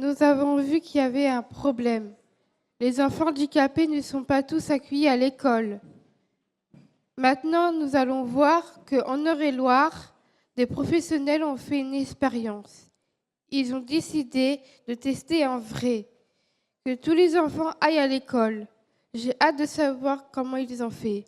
nous avons vu qu'il y avait un problème. Les enfants handicapés ne sont pas tous accueillis à l'école. Maintenant, nous allons voir qu'en Eure-et-Loir, des professionnels ont fait une expérience. Ils ont décidé de tester en vrai, que tous les enfants aillent à l'école. J'ai hâte de savoir comment ils ont fait.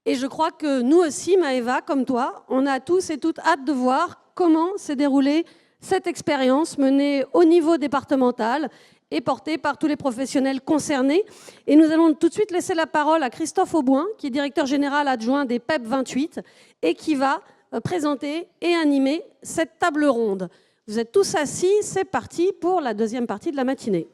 Et je crois que nous aussi, Maëva, comme toi, on a tous et toutes hâte de voir comment s'est déroulée cette expérience menée au niveau départemental et portée par tous les professionnels concernés. Et nous allons tout de suite laisser la parole à Christophe Auboin, qui est directeur général adjoint des PEP 28 et qui va présenter et animer cette table ronde. Vous êtes tous assis, c'est parti pour la deuxième partie de la matinée.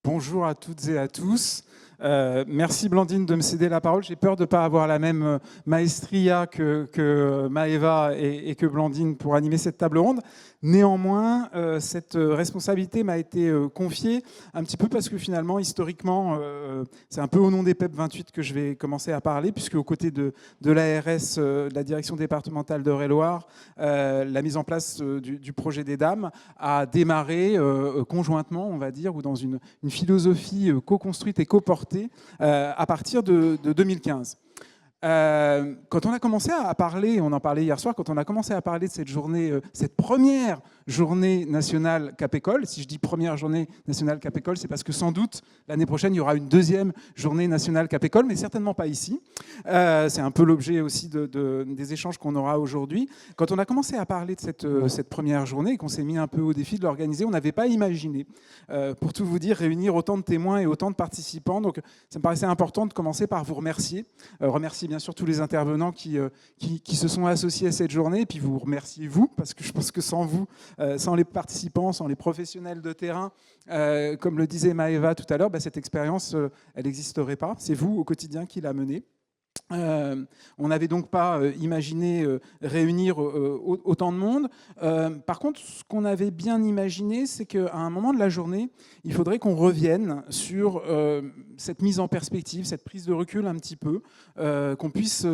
Bonjour à toutes et à tous. Merci Blandine de me céder la parole. J'ai peur de ne pas avoir la même maestria que Maëva et que Blandine pour animer cette table ronde. Néanmoins, cette responsabilité m'a été confiée un petit peu parce que finalement, historiquement, c'est un peu au nom des PEP 28 que je vais commencer à parler, puisque aux côtés de l'ARS, de la direction départementale d'Eure-et-Loir, la mise en place du projet des Dames a démarré conjointement, on va dire, ou dans une philosophie co-construite et co-portée à partir de 2015. Quand on a commencé à parler, on en parlait hier soir, quand on a commencé à parler de cette journée, cette première journée nationale Cap École, si je dis première journée nationale Cap École, c'est parce que sans doute l'année prochaine il y aura une deuxième journée nationale Cap École, mais certainement pas ici. C'est un peu l'objet aussi des échanges qu'on aura aujourd'hui. Quand on a commencé à parler de cette première journée et qu'on s'est mis un peu au défi de l'organiser, on n'avait pas imaginé, pour tout vous dire, réunir autant de témoins et autant de participants. Donc ça me paraissait important de commencer par vous remercier. Remercier bien sûr tous les intervenants qui se sont associés à cette journée, et puis vous remerciez vous, parce que je pense que sans vous, sans les participants, sans les professionnels de terrain, comme le disait Maëva tout à l'heure, cette expérience, elle n'existerait pas. C'est vous au quotidien qui la menez. On n'avait donc pas imaginé réunir autant de monde. Par contre, ce qu'on avait bien imaginé, c'est qu'à un moment de la journée, il faudrait qu'on revienne sur cette mise en perspective, cette prise de recul un petit peu, qu'on puisse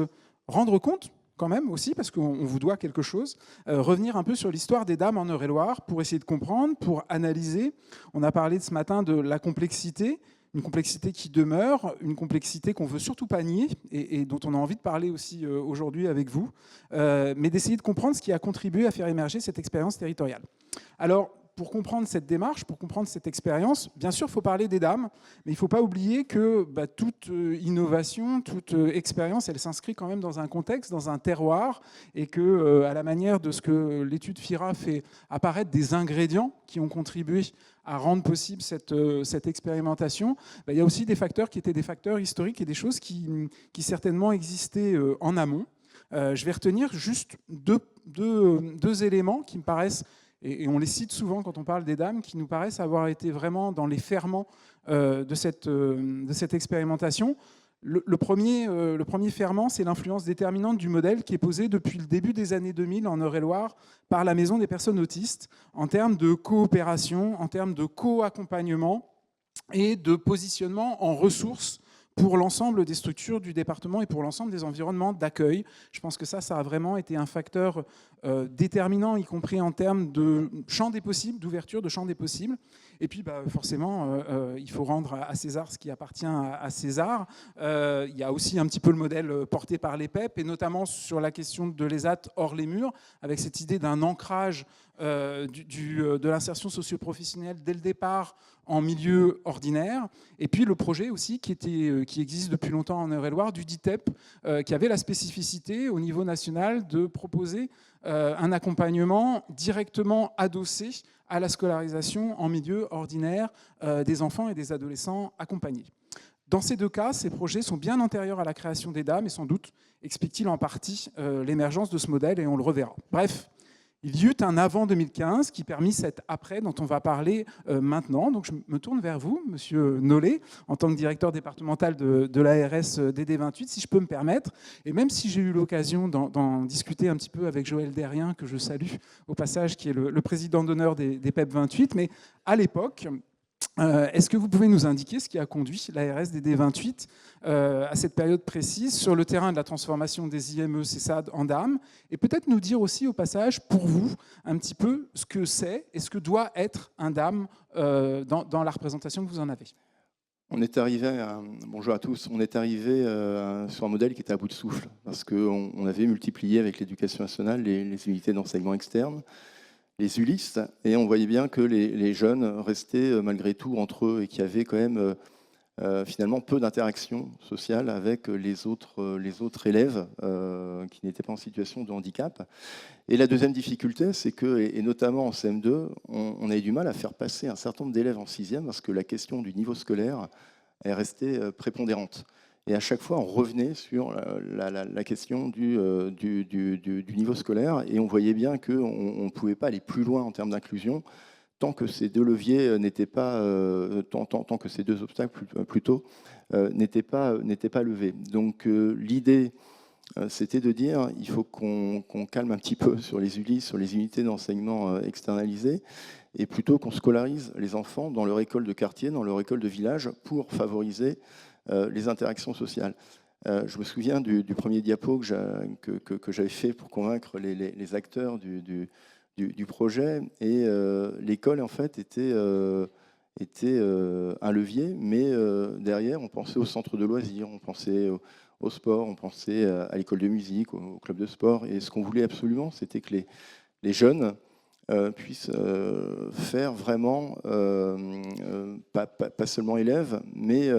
rendre compte quand même aussi, parce qu'on vous doit quelque chose, revenir un peu sur l'histoire des Dames en Eure-et-Loir pour essayer de comprendre, pour analyser. On a parlé ce matin de la complexité, une complexité qui demeure, une complexité qu'on ne veut surtout pas nier et dont on a envie de parler aussi aujourd'hui avec vous, mais d'essayer de comprendre ce qui a contribué à faire émerger cette expérience territoriale. Alors, pour comprendre cette démarche, pour comprendre cette expérience, bien sûr, il faut parler des Dames, mais il ne faut pas oublier que toute innovation, toute expérience, elle s'inscrit quand même dans un contexte, dans un terroir, et que, à la manière de ce que l'étude FIRA fait apparaître des ingrédients qui ont contribué à rendre possible cette expérimentation, il y a aussi des facteurs qui étaient des facteurs historiques et des choses qui certainement existaient en amont. Je vais retenir juste deux éléments qui me paraissent, et on les cite souvent quand on parle des Dames, qui nous paraissent avoir été vraiment dans les ferments de cette expérimentation. Le premier ferment, c'est l'influence déterminante du modèle qui est posé depuis le début des années 2000 en Eure-et-Loir par la Maison des personnes autistes en termes de coopération, en termes de co-accompagnement et de positionnement en ressources pour l'ensemble des structures du département et pour l'ensemble des environnements d'accueil. Je pense que ça a vraiment été un facteur déterminant, y compris en termes de champ des possibles, d'ouverture de champ des possibles. Et puis forcément, il faut rendre à César ce qui appartient à César. Il y a aussi un petit peu le modèle porté par les PEP, et notamment sur la question de l'ESAT hors les murs, avec cette idée d'un ancrage de l'insertion socio-professionnelle dès le départ en milieu ordinaire. Et puis le projet aussi qui existe depuis longtemps en Eure-et-Loir, du DITEP, qui avait la spécificité au niveau national de proposer un accompagnement directement adossé à la scolarisation en milieu ordinaire des enfants et des adolescents accompagnés. Dans ces deux cas, ces projets sont bien antérieurs à la création des Dames et sans doute expliquent-ils en partie l'émergence de ce modèle, et on le reverra. Bref, il y eut un avant 2015 qui permit cet après dont on va parler maintenant. Donc je me tourne vers vous, Monsieur Nollet, en tant que directeur départemental de l'ARS DD28, si je peux me permettre. Et même si j'ai eu l'occasion d'en discuter un petit peu avec Joël Derrien, que je salue au passage, qui est le président d'honneur des PEP 28, mais à l'époque, Est-ce que vous pouvez nous indiquer ce qui a conduit l'ARS DD28 à cette période précise sur le terrain de la transformation des IME CESAD en DAM, et peut-être nous dire aussi au passage, pour vous, un petit peu ce que c'est et ce que doit être un DAM dans la représentation que vous en avez. On est arrivé bonjour à tous, on est arrivé sur un modèle qui était à bout de souffle, parce qu'on avait multiplié avec l'éducation nationale les unités d'enseignement externe, les ULIS, et on voyait bien que les jeunes restaient malgré tout entre eux et qu'il y avait quand même finalement peu d'interaction sociale avec les autres élèves qui n'étaient pas en situation de handicap. Et la deuxième difficulté, c'est que, et notamment en CM2, on a eu du mal à faire passer un certain nombre d'élèves en 6e parce que la question du niveau scolaire est restée prépondérante. Et à chaque fois, on revenait sur la question du niveau scolaire, et on voyait bien qu'on ne pouvait pas aller plus loin en termes d'inclusion tant que ces deux leviers n'étaient pas, tant que ces deux obstacles plutôt n'étaient pas levés. Donc l'idée, c'était de dire il faut qu'on calme un petit peu sur les ULIS, sur les unités d'enseignement externalisées, et plutôt qu'on scolarise les enfants dans leur école de quartier, dans leur école de village, pour favoriser les interactions sociales. Je me souviens du premier diapo que j'avais fait pour convaincre les acteurs du projet, et l'école en fait était un levier, mais derrière on pensait au centre de loisirs, on pensait au sport, on pensait à l'école de musique, au club de sport, et ce qu'on voulait absolument, c'était que les jeunes puissent faire vraiment, pas seulement élèves, mais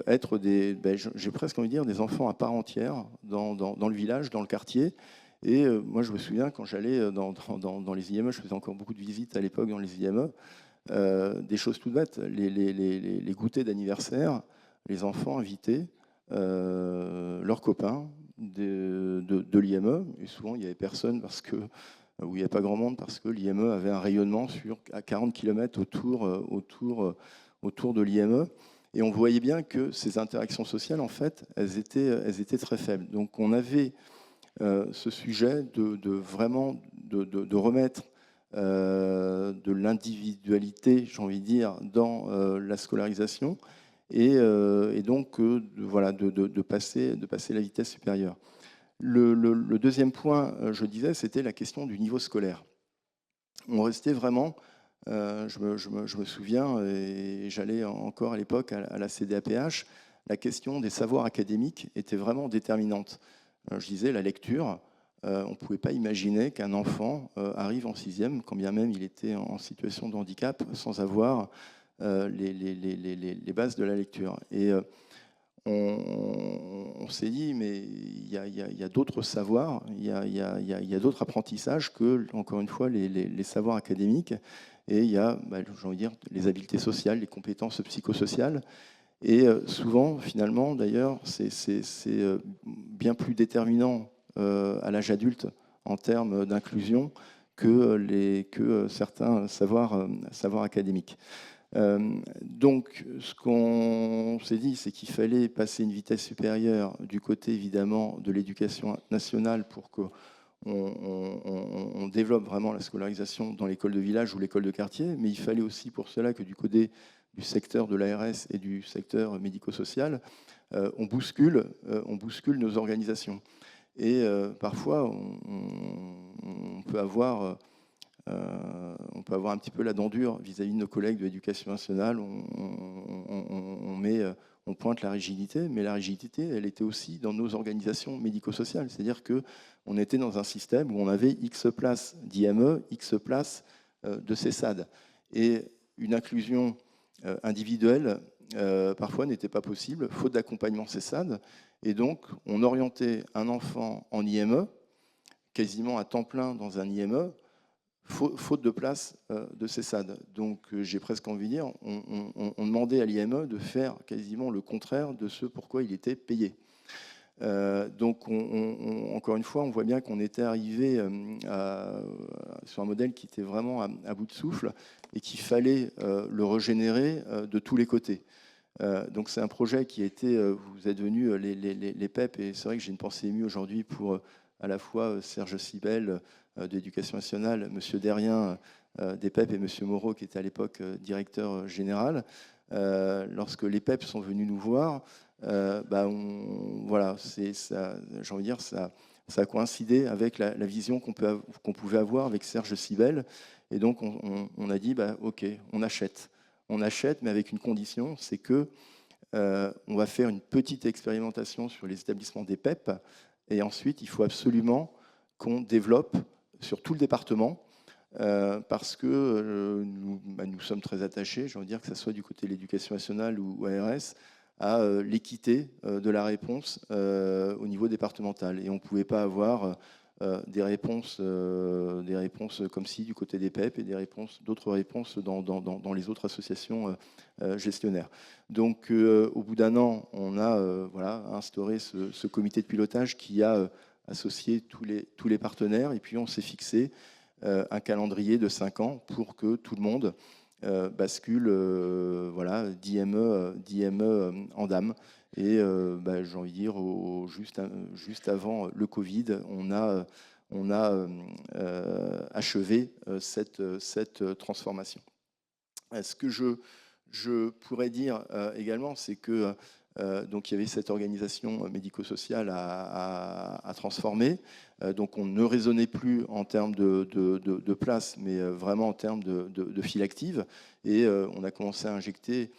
être j'ai presque envie de dire, des enfants à part entière dans le village, dans le quartier. Et moi, je me souviens, quand j'allais dans les IME, je faisais encore beaucoup de visites à l'époque dans les IME, des choses toutes bêtes, les goûters d'anniversaire, les enfants invités, leurs copains de l'IME, et souvent il n'y avait personne où il n'y avait pas grand monde, parce que l'IME avait un rayonnement à 40 km autour de l'IME. Et on voyait bien que ces interactions sociales, en fait, elles étaient très faibles. Donc on avait ce sujet de remettre de l'individualité, j'ai envie de dire, dans la scolarisation, et donc de passer la vitesse supérieure. Le deuxième point, je disais, c'était la question du niveau scolaire. On restait vraiment, je me souviens, et j'allais encore à l'époque à la CDAPH, la question des savoirs académiques était vraiment déterminante. Je disais, la lecture, on ne pouvait pas imaginer qu'un enfant arrive en 6e, quand bien même il était en situation de handicap, sans avoir les bases de la lecture. Et on s'est dit, mais il y a d'autres savoirs, il y a d'autres apprentissages que, encore une fois, les savoirs académiques. Et il y a, j'ai envie de dire, les habiletés sociales, les compétences psychosociales. Et souvent, finalement, d'ailleurs, c'est bien plus déterminant à l'âge adulte en termes d'inclusion que certains savoirs académiques. Donc, ce qu'on s'est dit, c'est qu'il fallait passer une vitesse supérieure du côté, évidemment, de l'éducation nationale pour qu'on développe vraiment la scolarisation dans l'école de village ou l'école de quartier, mais il fallait aussi pour cela que du côté du secteur de l'ARS et du secteur médico-social, on bouscule nos organisations. Et parfois, on peut avoir un petit peu la dent dure vis-à-vis de nos collègues de l'éducation nationale. On pointe la rigidité, mais la rigidité, elle était aussi dans nos organisations médico-sociales. C'est-à-dire qu'on était dans un système où on avait X places d'IME, X places de CESAD. Et une inclusion individuelle, parfois, n'était pas possible, faute d'accompagnement CESAD. Et donc, on orientait un enfant en IME, quasiment à temps plein dans un IME, faute de place de CESAD. Donc j'ai presque envie de dire, on demandait à l'IME de faire quasiment le contraire de ce pourquoi il était payé. Donc encore une fois, on voit bien qu'on était arrivé sur un modèle qui était vraiment à bout de souffle et qu'il fallait le régénérer de tous les côtés. Donc c'est un projet qui a été, vous êtes venus les PEP, et c'est vrai que j'ai une pensée émue aujourd'hui pour à la fois Serge Sibel de l'Éducation nationale, M. Derrien des PEP et M. Moreau, qui était à l'époque directeur général. Lorsque les PEP sont venus nous voir, voilà, j'ai envie de dire, ça a coïncidé avec la vision qu'on pouvait avoir avec Serge Sibel. Et donc, on a dit, OK, on achète. On achète, mais avec une condition, c'est que on va faire une petite expérimentation sur les établissements des PEP. Et ensuite, il faut absolument qu'on développe sur tout le département, parce que nous sommes très attachés, j'ai envie de dire, que ce soit du côté de l'Éducation nationale ou ARS, à l'équité de la réponse au niveau départemental. Et on ne pouvait pas avoir des réponses comme si du côté des PEP et d'autres réponses dans les autres associations gestionnaires. Donc au bout d'un an, on a instauré ce comité de pilotage qui a associé tous les partenaires, et puis on s'est fixé un calendrier de 5 ans pour que tout le monde bascule d'IME en DAM. Et j'ai envie de dire, juste avant le Covid, on a achevé cette transformation. Ce que je pourrais dire également, c'est que donc il y avait cette organisation médico-sociale à transformer. Donc on ne raisonnait plus en termes de place, mais vraiment en termes de file active. Et on a commencé à injecter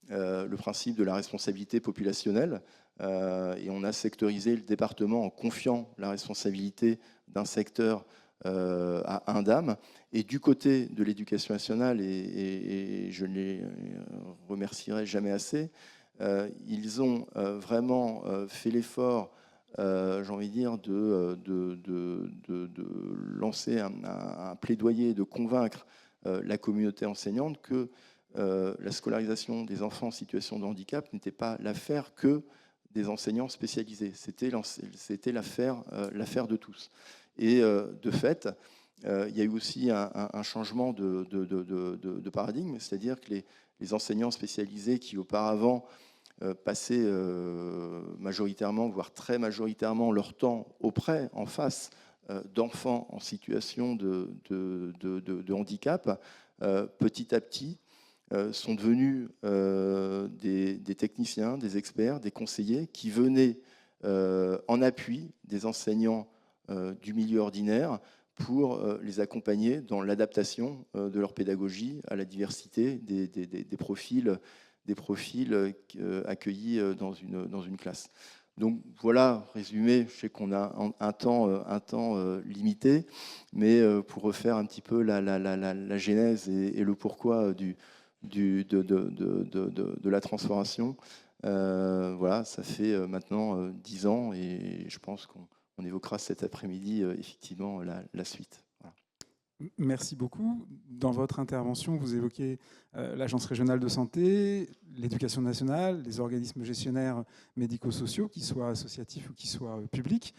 le principe de la responsabilité populationnelle, et on a sectorisé le département en confiant la responsabilité d'un secteur à un DAM. Et du côté de l'Éducation nationale, et je ne les remercierai jamais assez, ils ont vraiment fait l'effort, j'ai envie de dire, de lancer un plaidoyer, de convaincre la communauté enseignante que la scolarisation des enfants en situation de handicap n'était pas l'affaire que des enseignants spécialisés. C'était l'affaire de tous. Et de fait, il y a eu aussi un changement de paradigme, c'est-à-dire que les enseignants spécialisés qui auparavant passaient majoritairement, voire très majoritairement, leur temps en face d'enfants en situation de handicap, petit à petit, sont devenus des techniciens, des experts, des conseillers qui venaient en appui des enseignants du milieu ordinaire pour les accompagner dans l'adaptation de leur pédagogie à la diversité des profils accueillis dans une classe. Donc voilà, résumé, je sais qu'on a un temps limité, mais pour refaire un petit peu la genèse et le pourquoi de la transformation, voilà, ça fait maintenant 10 ans, et je pense qu'on évoquera cet après-midi effectivement la suite. Voilà. Merci beaucoup. Dans votre intervention, vous évoquez l'Agence régionale de santé, l'Éducation nationale, les organismes gestionnaires médico-sociaux, qu'ils soient associatifs ou qu'ils soient publics.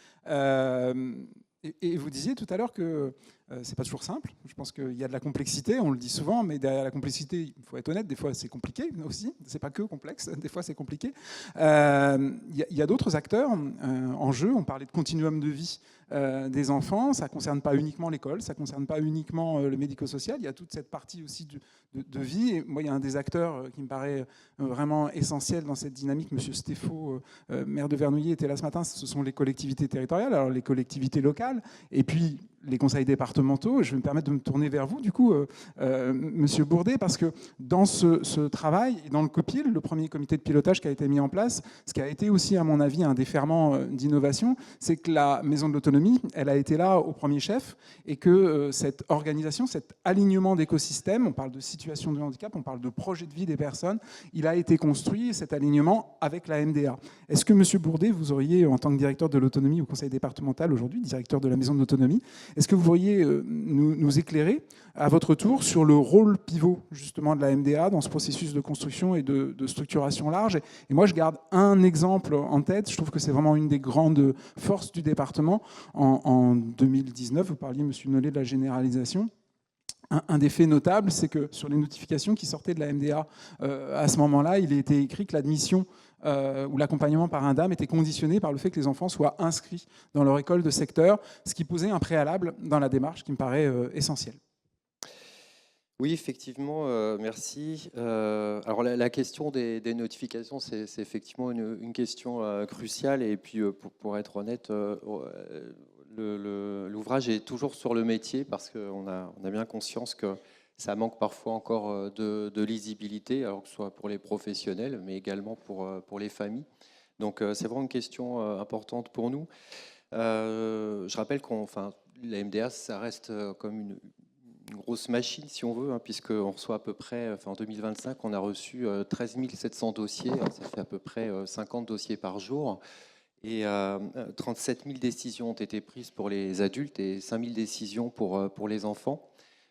Et vous disiez tout à l'heure que c'est pas toujours simple. Je pense qu'il y a de la complexité, on le dit souvent, mais derrière la complexité, il faut être honnête, des fois c'est compliqué aussi. C'est pas que complexe, des fois c'est compliqué. Il y a d'autres acteurs en jeu. On parlait de continuum de vie des enfants. Ça concerne pas uniquement l'école, ça concerne pas uniquement le médico-social. Il y a toute cette partie aussi de vie. Et moi, il y a un des acteurs qui me paraît vraiment essentiel dans cette dynamique. Monsieur Stéphot, maire de Vernouillet, était là ce matin. Ce sont les collectivités territoriales, alors les collectivités locales, et puis les conseils départementaux. Je vais me permettre de me tourner vers vous, du coup, Monsieur Bourdet, parce que dans ce travail, et dans le COPIL, le premier comité de pilotage qui a été mis en place, ce qui a été aussi, à mon avis, un des ferments d'innovation, c'est que la Maison de l'Autonomie, elle a été là au premier chef, et que cette organisation, cet alignement d'écosystèmes, on parle de situation de handicap, on parle de projet de vie des personnes, il a été construit, cet alignement, avec la MDA. Est-ce que, Monsieur Bourdet, vous auriez, en tant que directeur de l'autonomie au conseil départemental aujourd'hui, directeur de la Maison de l'Autonomie, est-ce que vous pourriez nous éclairer à votre tour sur le rôle pivot justement de la MDA dans ce processus de construction et de structuration large? Et moi, je garde un exemple en tête. Je trouve que c'est vraiment une des grandes forces du département. En 2019, vous parliez, Monsieur Nollet, de la généralisation. Un des faits notables, c'est que sur les notifications qui sortaient de la MDA, à ce moment-là, il était écrit que l'admission ou l'accompagnement par un DAM était conditionné par le fait que les enfants soient inscrits dans leur école de secteur, ce qui posait un préalable dans la démarche qui me paraît essentiel. Oui, effectivement, merci. Alors la question des notifications, c'est effectivement une question cruciale. Et puis, pour être honnête, l'ouvrage est toujours sur le métier parce qu'on a bien conscience que ça manque parfois encore de lisibilité, alors que ce soit pour les professionnels, mais également pour les familles. Donc, c'est vraiment une question importante pour nous. Je rappelle la MDA, ça reste comme une grosse machine, si on veut, puisqu'on reçoit à peu près, en 2025, on a reçu 13 700 dossiers, alors ça fait à peu près 50 dossiers par jour, et 37 000 décisions ont été prises pour les adultes et 5 000 décisions pour les enfants.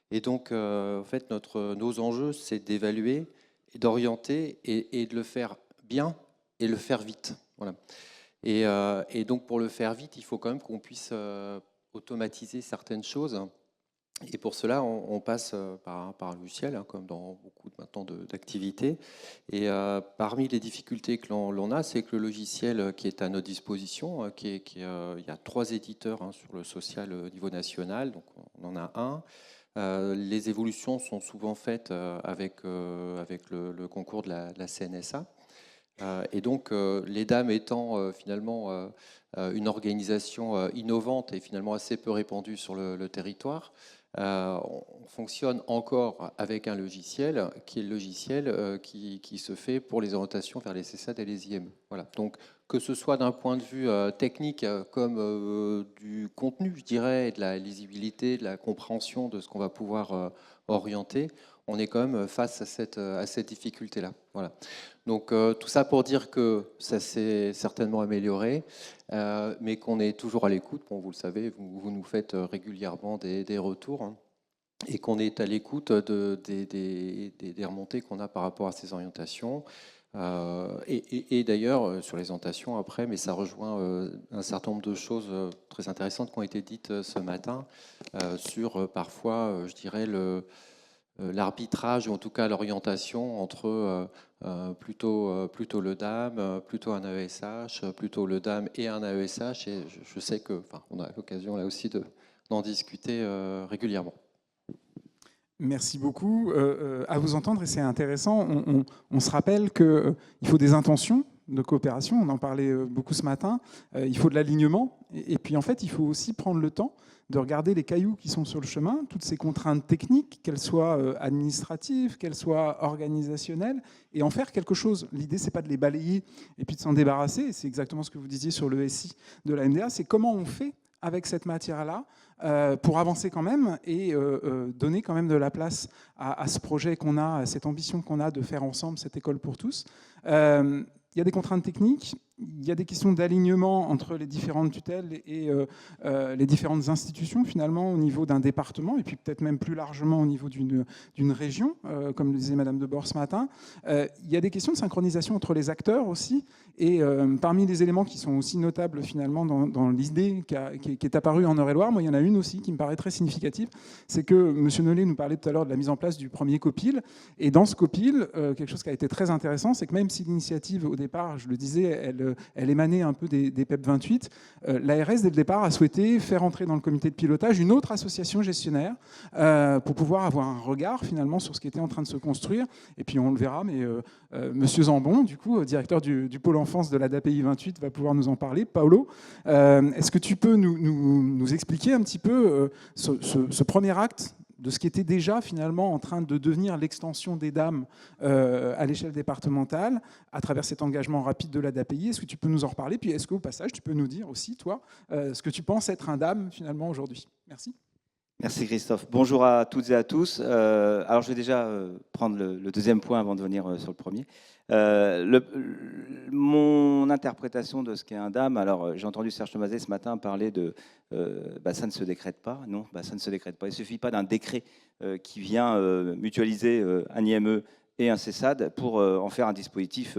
Et donc, en fait, nos enjeux, c'est d'évaluer, d'orienter et de le faire bien et le faire vite. Voilà. Et donc, pour le faire vite, il faut quand même qu'on puisse automatiser certaines choses. Et pour cela, on passe par un logiciel, comme dans beaucoup maintenant d'activités. Et parmi les difficultés que l'on a, c'est que le logiciel qui est à notre disposition, il y a 3 éditeurs sur le social au niveau national, donc on en a un. Les évolutions sont souvent faites avec le concours de la CNSA. Et donc, les DAM étant finalement une organisation innovante et finalement assez peu répandue sur le territoire, on fonctionne encore avec un logiciel qui est le logiciel qui se fait pour les orientations vers les CESAD et les IME. Voilà. Donc, que ce soit d'un point de vue technique comme du contenu, je dirais, et de la lisibilité, de la compréhension de ce qu'on va pouvoir orienter, on est quand même face à cette difficulté-là. Voilà. Donc, tout ça pour dire que ça s'est certainement amélioré, mais qu'on est toujours à l'écoute. Bon, vous le savez, vous nous faites régulièrement des retours, et qu'on est à l'écoute des remontées qu'on a par rapport à ces orientations. Et d'ailleurs, sur les orientations après, mais ça rejoint un certain nombre de choses très intéressantes qui ont été dites ce matin sur parfois, je dirais, l'arbitrage, ou en tout cas l'orientation entre plutôt le DAM, plutôt un AESH, plutôt le DAM et un AESH. Et je sais qu'on a l'occasion là aussi d'en discuter régulièrement. Merci beaucoup. À vous entendre, et c'est intéressant, on se rappelle qu'il faut des intentions de coopération, on en parlait beaucoup ce matin, il faut de l'alignement, et puis en fait, il faut aussi prendre le temps de regarder les cailloux qui sont sur le chemin, toutes ces contraintes techniques, qu'elles soient administratives, qu'elles soient organisationnelles, et en faire quelque chose. L'idée, c'est pas de les balayer et puis de s'en débarrasser, c'est exactement ce que vous disiez sur le SI de la MDA, c'est comment on fait avec cette matière-là pour avancer quand même et donner quand même de la place à ce projet qu'on a, à cette ambition qu'on a de faire ensemble cette école pour tous. Il y a des contraintes techniques, il y a des questions d'alignement entre les différentes tutelles et les différentes institutions finalement au niveau d'un département et puis peut-être même plus largement au niveau d'une région, comme le disait Madame Debord ce matin. Il y a des questions de synchronisation entre les acteurs aussi et parmi les éléments qui sont aussi notables finalement dans l'idée qui est apparue en Eure-et-Loire, moi il y en a une aussi qui me paraît très significative, c'est que M. Nollet nous parlait tout à l'heure de la mise en place du premier COPIL et dans ce COPIL, quelque chose qui a été très intéressant, c'est que même si l'initiative au départ, je le disais, elle émanait un peu des PEP 28. L'ARS, dès le départ, a souhaité faire entrer dans le comité de pilotage une autre association gestionnaire pour pouvoir avoir un regard finalement sur ce qui était en train de se construire. Et puis on le verra, mais Monsieur Zambon, du coup, directeur du pôle enfance de la DAPI 28, va pouvoir nous en parler. Paolo, est-ce que tu peux nous expliquer un petit peu ce premier acte de ce qui était déjà finalement en train de devenir l'extension des DAM à l'échelle départementale, à travers cet engagement rapide de la DAPI. Est-ce que tu peux nous en reparler? Puis est-ce qu'au passage, tu peux nous dire aussi, toi, ce que tu penses être un DAM finalement aujourd'hui? Merci. Merci Christophe. Bonjour à toutes et à tous. Alors je vais déjà prendre le deuxième point avant de venir sur le premier. Mon interprétation de ce qu'est un DAM, alors j'ai entendu Serge Tomazet ce matin parler de ça ne se décrète pas. Non, ça ne se décrète pas. Il ne suffit pas d'un décret qui vient mutualiser un IME et un CESAD pour en faire un dispositif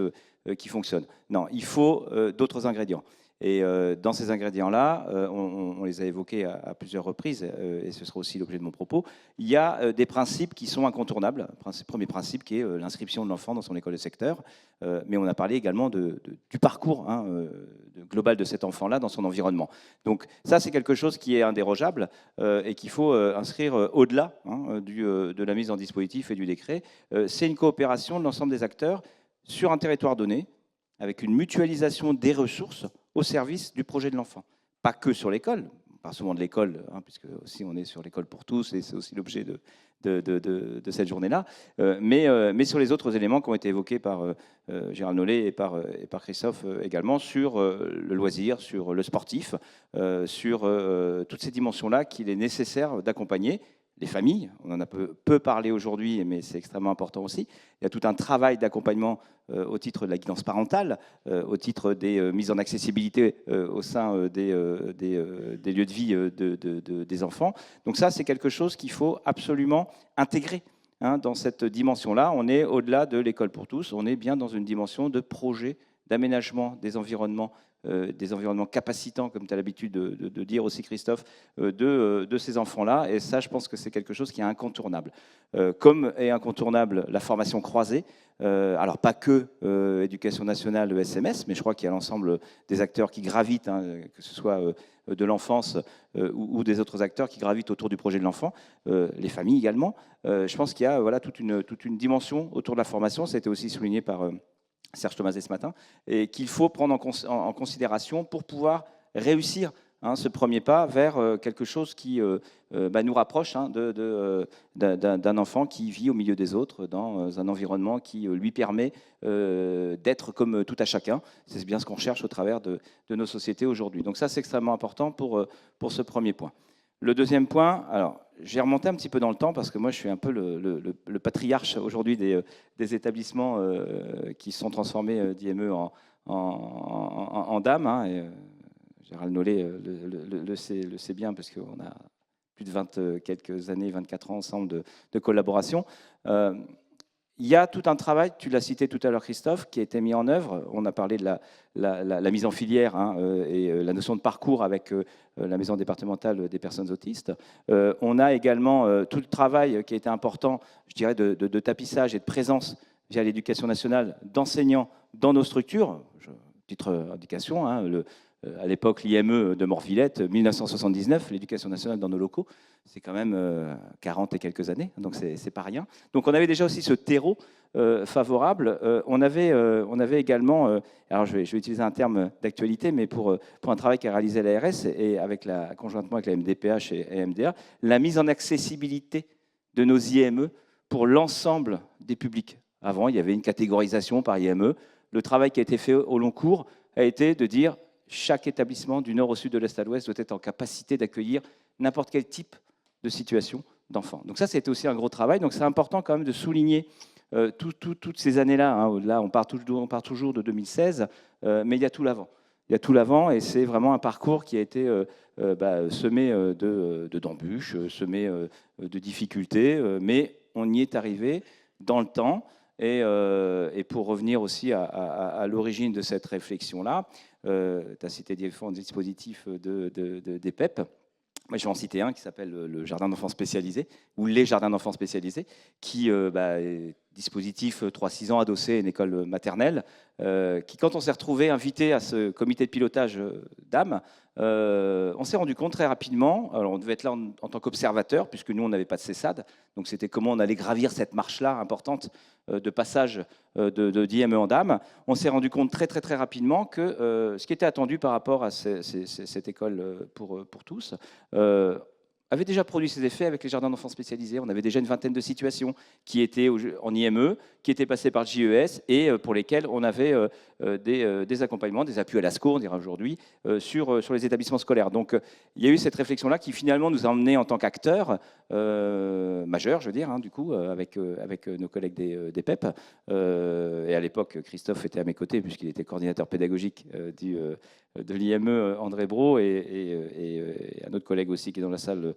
qui fonctionne. Non, il faut d'autres ingrédients. Et dans ces ingrédients-là, on les a évoqués à plusieurs reprises, et ce sera aussi l'objet de mon propos, il y a des principes qui sont incontournables. Premier principe qui est l'inscription de l'enfant dans son école de secteur, mais on a parlé également du parcours global de cet enfant-là dans son environnement. Donc ça, c'est quelque chose qui est indérogeable et qu'il faut inscrire au-delà de la mise en dispositif et du décret. C'est une coopération de l'ensemble des acteurs sur un territoire donné, avec une mutualisation des ressources au service du projet de l'enfant. Pas que sur l'école, on parle souvent de l'école, puisque aussi on est sur l'école pour tous, et c'est aussi l'objet de cette journée-là, mais sur les autres éléments qui ont été évoqués par Gérald Nollet et par Christophe également, sur le loisir, sur le sportif, sur toutes ces dimensions-là qu'il est nécessaire d'accompagner. Les familles, on en a peu parlé aujourd'hui, mais c'est extrêmement important aussi. Il y a tout un travail d'accompagnement au titre de la guidance parentale, au titre des mises en accessibilité au sein des lieux de vie des enfants. Donc ça, c'est quelque chose qu'il faut absolument intégrer dans cette dimension-là. On est au-delà de l'école pour tous, on est bien dans une dimension de projet, d'aménagement des environnements capacitants, comme tu as l'habitude de dire aussi, Christophe, de ces enfants-là. Et ça, je pense que c'est quelque chose qui est incontournable. Comme est incontournable la formation croisée, alors pas que Éducation nationale, SMS, mais je crois qu'il y a l'ensemble des acteurs qui gravitent, que ce soit de l'enfance ou des autres acteurs qui gravitent autour du projet de l'enfant, les familles également. Je pense qu'il y a toute une dimension autour de la formation. Ça a été aussi souligné par Serge Tomazet ce matin, et qu'il faut prendre en considération pour pouvoir réussir ce premier pas vers quelque chose qui nous rapproche d'un enfant qui vit au milieu des autres, dans un environnement qui lui permet d'être comme tout à chacun. C'est bien ce qu'on cherche au travers de nos sociétés aujourd'hui. Donc ça, c'est extrêmement important pour ce premier point. Le deuxième point, alors j'ai remonté un petit peu dans le temps parce que moi je suis un peu le patriarche aujourd'hui des établissements qui se sont transformés d'IME en DAM. Et Gérald Nollet le sait bien parce qu'on a plus de 20 quelques années, 24 ans ensemble de collaboration. Il y a tout un travail, tu l'as cité tout à l'heure Christophe, qui a été mis en œuvre. On a parlé de la mise en filière et la notion de parcours avec la maison départementale des personnes autistes. On a également tout le travail qui a été important, je dirais, de tapissage et de présence via l'éducation nationale d'enseignants dans nos structures. Titre indication, à l'époque, l'IME de Morvillette, 1979, l'éducation nationale dans nos locaux, c'est quand même 40 et quelques années, donc c'est pas rien. Donc on avait déjà aussi ce terreau favorable. On avait également, alors je vais utiliser un terme d'actualité, mais pour un travail qu'a réalisé l'ARS et conjointement avec la MDPH et MDA, la mise en accessibilité de nos IME pour l'ensemble des publics. Avant, il y avait une catégorisation par IME. Le travail qui a été fait au long cours a été de dire chaque établissement du nord au sud, de l'est à l'ouest doit être en capacité d'accueillir n'importe quel type de situation d'enfant. Donc ça, c'était aussi un gros travail. Donc c'est important quand même de souligner toutes ces années-là. Là, on part toujours de 2016, mais il y a tout l'avant. Il y a tout l'avant et c'est vraiment un parcours qui a été semé d'embûches, semé de difficultés, mais on y est arrivé dans le temps. Et pour revenir aussi à l'origine de cette réflexion-là, tu as cité différents dispositifs des PEP. Moi, je vais en citer un qui s'appelle le jardin d'enfants spécialisé, ou les jardins d'enfants spécialisés, qui est dispositif 3-6 ans adossé à une école maternelle, qui, quand on s'est retrouvé invité à ce comité de pilotage d'âme, on s'est rendu compte très rapidement, alors on devait être là en tant qu'observateur, puisque nous, on n'avait pas de CESAD, donc c'était comment on allait gravir cette marche-là importante de passage d'IME en DAM. On s'est rendu compte très, très, très rapidement que ce qui était attendu par rapport à cette école pour tous avait déjà produit ses effets avec les jardins d'enfants spécialisés. On avait déjà une vingtaine de situations qui étaient en IME, qui étaient passées par le JES et pour lesquelles on avait des accompagnements, des appuis à la SCO, on dirait aujourd'hui, sur les établissements scolaires. Donc il y a eu cette réflexion-là qui finalement nous a emmenés en tant qu'acteurs majeurs, je veux dire, du coup, avec nos collègues des PEP. Et à l'époque, Christophe était à mes côtés puisqu'il était coordinateur pédagogique de l'IME, André Brault, et un autre collègue aussi qui est dans la salle,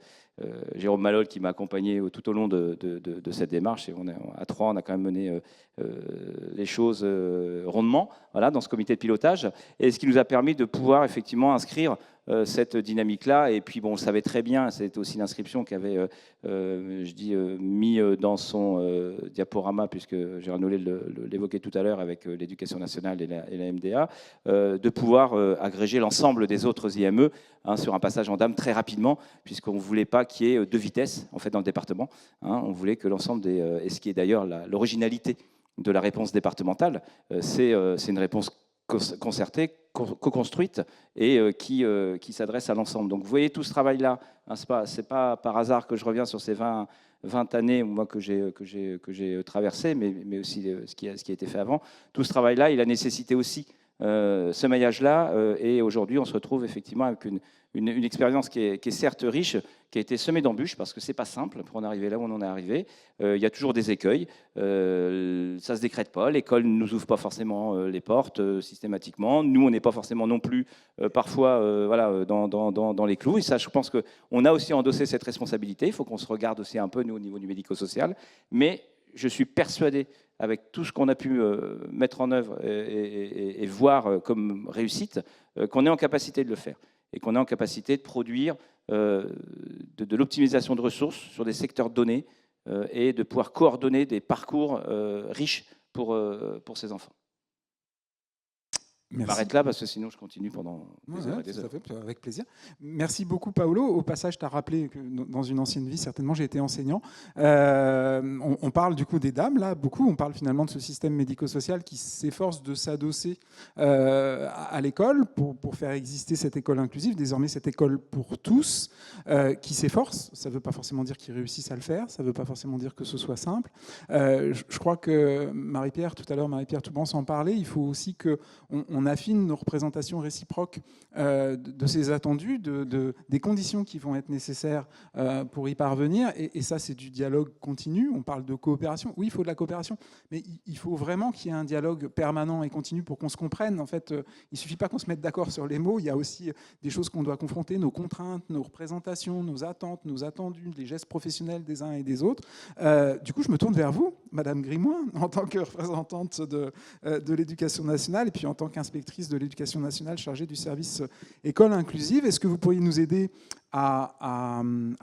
Jérôme Malol, qui m'a accompagné tout au long de cette démarche. Et à 3, on a quand même mené les choses rondement, voilà, dans ce comité de pilotage, et ce qui nous a permis de pouvoir effectivement inscrire cette dynamique-là. Et puis, bon, on le savait très bien, c'était aussi l'inscription qu'avait, mis dans son diaporama, puisque Gérald Nollet l'évoquait tout à l'heure avec l'éducation nationale et la MDA, de pouvoir agréger l'ensemble des autres IME sur un passage en DAM très rapidement, puisqu'on ne voulait pas qu'il y ait deux vitesses en fait, dans le département. On voulait que l'ensemble et ce qui est d'ailleurs l'originalité de la réponse départementale, c'est une réponse concertée, co-construite et qui s'adresse à l'ensemble. Donc vous voyez tout ce travail-là, c'est pas par hasard que je reviens sur ces 20 années moi, que j'ai traversées, mais aussi ce qui a été fait avant. Tout ce travail-là, il a nécessité aussi ce maillage-là, et aujourd'hui on se retrouve effectivement avec une expérience qui est certes riche, qui a été semée d'embûches, parce que c'est pas simple pour en arriver là où on en est arrivé. Il y a toujours des écueils, ça se décrète pas, l'école ne nous ouvre pas forcément les portes systématiquement, nous on n'est pas forcément non plus parfois voilà, dans les clous, et ça je pense qu'on a aussi endossé cette responsabilité, il faut qu'on se regarde aussi un peu nous au niveau du médico-social, mais je suis persuadé, avec tout ce qu'on a pu mettre en œuvre et voir comme réussite, qu'on est en capacité de le faire et qu'on est en capacité de produire de l'optimisation de ressources sur des secteurs donnés et de pouvoir coordonner des parcours riches pour ces enfants. Je m'arrête là parce que sinon je continue pendant des heures et des heures. Avec plaisir. Merci beaucoup Paolo. Au passage, tu as rappelé que dans une ancienne vie, certainement, j'ai été enseignant. On parle du coup des dames, là, beaucoup. On parle finalement de ce système médico-social qui s'efforce de s'adosser à l'école pour faire exister cette école inclusive, désormais cette école pour tous, qui s'efforce. Ça ne veut pas forcément dire qu'ils réussissent à le faire, ça ne veut pas forcément dire que ce soit simple. Je crois que Marie-Pierre, tout à l'heure, Marie-Pierre Toubens en parlait, il faut aussi qu'on affine nos représentations réciproques de ces attendus, des conditions qui vont être nécessaires pour y parvenir. Et ça, c'est du dialogue continu. On parle de coopération. Oui, il faut de la coopération, mais il faut vraiment qu'il y ait un dialogue permanent et continu pour qu'on se comprenne. En fait, il ne suffit pas qu'on se mette d'accord sur les mots. Il y a aussi des choses qu'on doit confronter, nos contraintes, nos représentations, nos attentes, nos attendus, les gestes professionnels des uns et des autres. Du coup, je me tourne vers vous, Madame Grimoin, en tant que représentante de l'éducation nationale et puis en tant qu'inspectrice de l'éducation nationale chargée du service école inclusive. Est-ce que vous pourriez nous aider à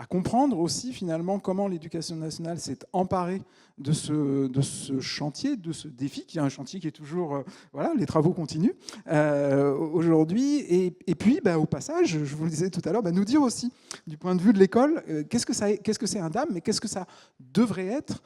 comprendre aussi finalement comment l'éducation nationale s'est emparée de ce chantier, de ce défi, qui est un chantier qui est toujours... voilà, les travaux continuent aujourd'hui. Et puis, au passage, je vous le disais tout à l'heure, nous dire aussi, du point de vue de l'école, qu'est-ce que c'est un DAM, mais qu'est-ce que ça devrait être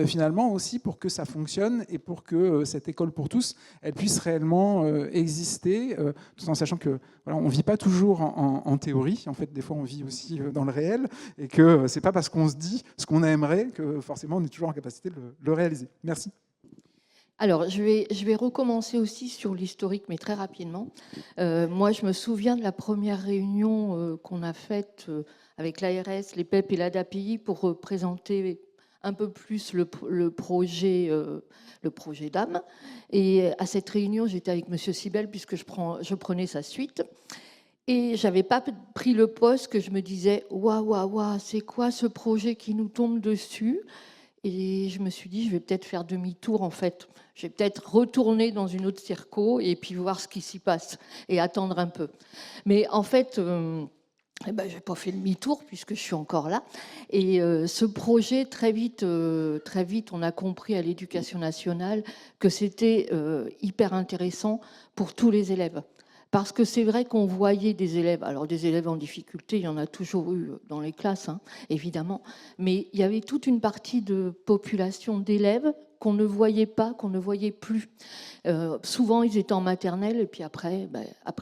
finalement aussi pour que ça fonctionne et pour que cette école pour tous, elle puisse réellement exister, tout en sachant que voilà, on ne vit pas toujours en théorie. En fait, des fois, on vit aussi dans le réel et que ce n'est pas parce qu'on se dit ce qu'on aimerait que forcément on est toujours en capacité de le réaliser. Merci. Alors, je vais recommencer aussi sur l'historique, mais très rapidement. Moi, je me souviens de la première réunion qu'on a faite avec l'ARS, les PEP et l'ADAPI pour présenter un peu plus le projet DAM. Et à cette réunion, j'étais avec M. Sibel, puisque je prenais sa suite. Et je n'avais pas pris le poste que je me disais « Waouh, c'est quoi ce projet qui nous tombe dessus ?» Et je me suis dit, je vais peut-être faire demi-tour, en fait. Je vais peut-être retourner dans une autre circo et puis voir ce qui s'y passe et attendre un peu. Mais en fait, je n'ai pas fait demi-tour puisque je suis encore là. Et ce projet, très vite, on a compris à l'Éducation nationale que c'était hyper intéressant pour tous les élèves. Parce que c'est vrai qu'on voyait des élèves, alors des élèves en difficulté, il y en a toujours eu dans les classes, évidemment, mais il y avait toute une partie de population d'élèves qu'on ne voyait pas, qu'on ne voyait plus. Souvent, ils étaient en maternelle et puis après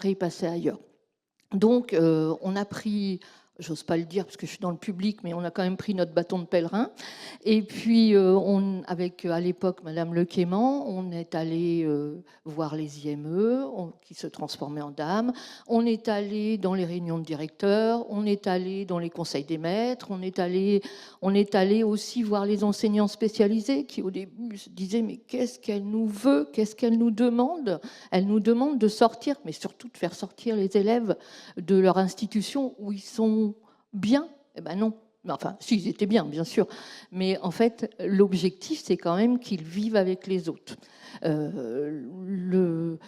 ils passaient ailleurs. Donc, on a pris j'ose pas le dire parce que je suis dans le public, mais on a quand même pris notre bâton de pèlerin. Et puis, avec à l'époque Madame Lequément, on est allé voir les IME qui se transformaient en dames. On est allé dans les réunions de directeurs, on est allé dans les conseils des maîtres, on est allé aussi voir les enseignants spécialisés qui au début se disaient mais qu'est-ce qu'elle nous veut, qu'est-ce qu'elle nous demande? Elle nous demande de sortir, mais surtout de faire sortir les élèves de leur institution où ils sont bien. Eh ben non. Enfin, si, ils étaient bien, bien sûr. Mais en fait, l'objectif, c'est quand même qu'ils vivent avec les autres. Le